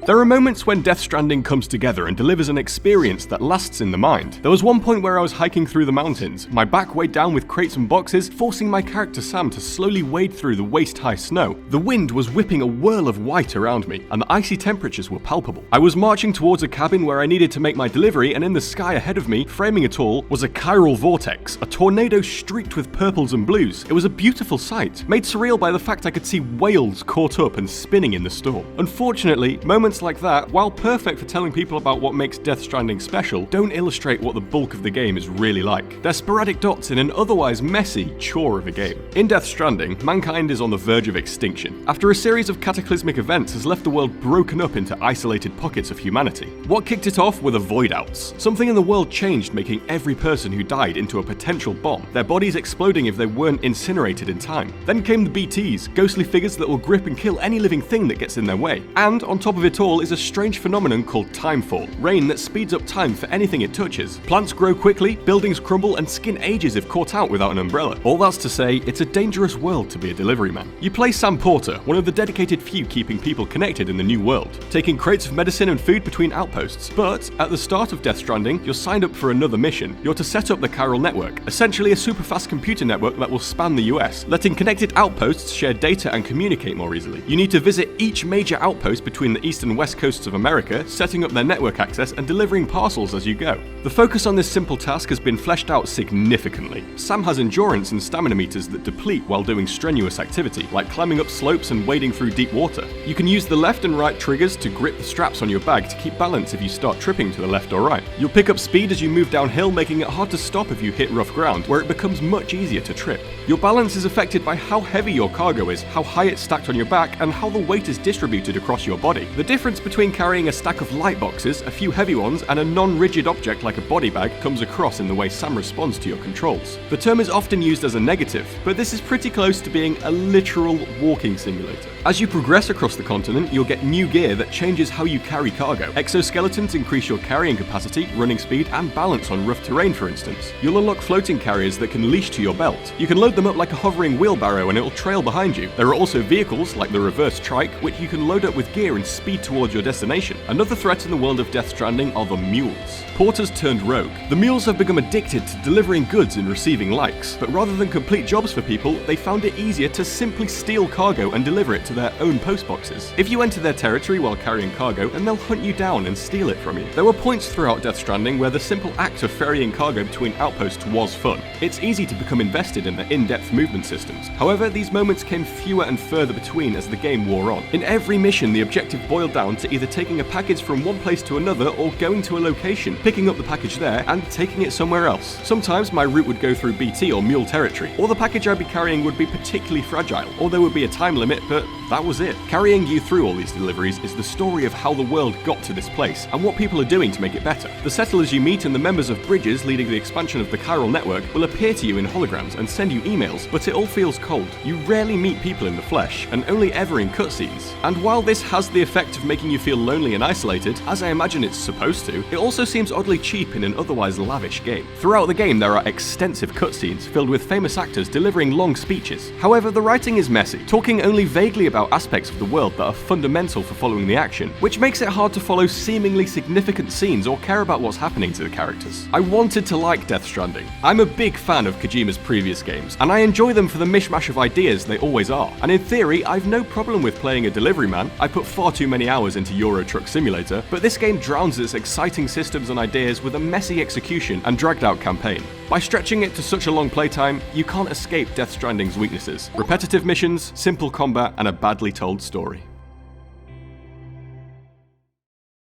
There are moments when Death Stranding comes together and delivers an experience that lasts in the mind. There was one point where I was hiking through the mountains, my back weighed down with crates and boxes, forcing my character Sam to slowly wade through the waist-high snow. The wind was whipping a whirl of white around me, and the icy temperatures were palpable. I was marching towards a cabin where I needed to make my delivery, and in the sky ahead of me, framing it all, was a chiral vortex, a tornado streaked with purples and blues. It was a beautiful sight, made surreal by the fact I could see whales caught up and spinning in the storm. Unfortunately, moments like that, while perfect for telling people about what makes Death Stranding special, don't illustrate what the bulk of the game is really like. They're sporadic dots in an otherwise messy chore of a game. In Death Stranding, mankind is on the verge of extinction, after a series of cataclysmic events has left the world broken up into isolated pockets of humanity. What kicked it off were the void outs. Something in the world changed, making every person who died into a potential bomb, their bodies exploding if they weren't incinerated in time. Then came the BTs, ghostly figures that will grip and kill any living thing that gets in their way. And on top of it all is a strange phenomenon called timefall, rain that speeds up time for anything it touches. Plants grow quickly, buildings crumble, and skin ages if caught out without an umbrella. All that's to say, it's a dangerous world to be a delivery man. You play Sam Porter, one of the dedicated few keeping people connected in the new world, taking crates of medicine and food between outposts. But at the start of Death Stranding, you're signed up for another mission. You're to set up the chiral network, essentially a super fast computer network that will span the US, letting connected outposts share data and communicate more easily. You need to visit each major outpost between the east and west coasts of America, setting up their network access and delivering parcels as you go. The focus on this simple task has been fleshed out significantly. Sam has endurance and stamina meters that deplete while doing strenuous activity, like climbing up slopes and wading through deep water. You can use the left and right triggers to grip the straps on your bag to keep balance if you start tripping to the left or right. You'll pick up speed as you move downhill, making it hard to stop if you hit rough ground, where it becomes much easier to trip. Your balance is affected by how heavy your cargo is, how high it's stacked on your back, and how the weight is distributed across your body. The difference between carrying a stack of light boxes, a few heavy ones, and a non-rigid object like a body bag comes across in the way Sam responds to your controls. The term is often used as a negative, but this is pretty close to being a literal walking simulator. As you progress across the continent, you'll get new gear that changes how you carry cargo. Exoskeletons increase your carrying capacity, running speed, and balance on rough terrain, for instance. You'll unlock floating carriers that can leash to your belt. You can load them up like a hovering wheelbarrow and it'll trail behind you. There are also vehicles, like the reverse trike, which you can load up with gear and speed towards your destination. Another threat in the world of Death Stranding are the mules. Porters turned rogue. The mules have become addicted to delivering goods and receiving likes, but rather than complete jobs for people, they found it easier to simply steal cargo and deliver it to their own post boxes. If you enter their territory while carrying cargo, then they'll hunt you down and steal it from you. There were points throughout Death Stranding where the simple act of ferrying cargo between outposts was fun. It's easy to become invested in the in-depth movement systems. However, these moments came fewer and further between as the game wore on. In every mission, the objective boiled down to either taking a package from one place to another or going to a location, picking up the package there and taking it somewhere else. Sometimes my route would go through BT or mule territory, or the package I'd be carrying would be particularly fragile, or there would be a time limit, but that was it. Carrying you through all these deliveries is the story of how the world got to this place and what people are doing to make it better. The settlers you meet and the members of bridges leading the expansion of the chiral network will appear to you in holograms and send you emails, but it all feels cold. You rarely meet people in the flesh, and only ever in cutscenes. And while this has the effect of making you feel lonely and isolated, as I imagine it's supposed to, it also seems oddly cheap in an otherwise lavish game. Throughout the game there are extensive cutscenes filled with famous actors delivering long speeches. However, the writing is messy, talking only vaguely about aspects of the world that are fundamental for following the action, which makes it hard to follow seemingly significant scenes or care about what's happening to the characters. I wanted to like Death Stranding. I'm a big fan of Kojima's previous games, and I enjoy them for the mishmash of ideas they always are. And in theory, I've no problem with playing a delivery man. I put far too many hours into Euro Truck Simulator, but this game drowns its exciting systems and ideas with a messy execution and dragged out campaign. By stretching it to such a long playtime, you can't escape Death Stranding's weaknesses: repetitive missions, simple combat, and a badly told story.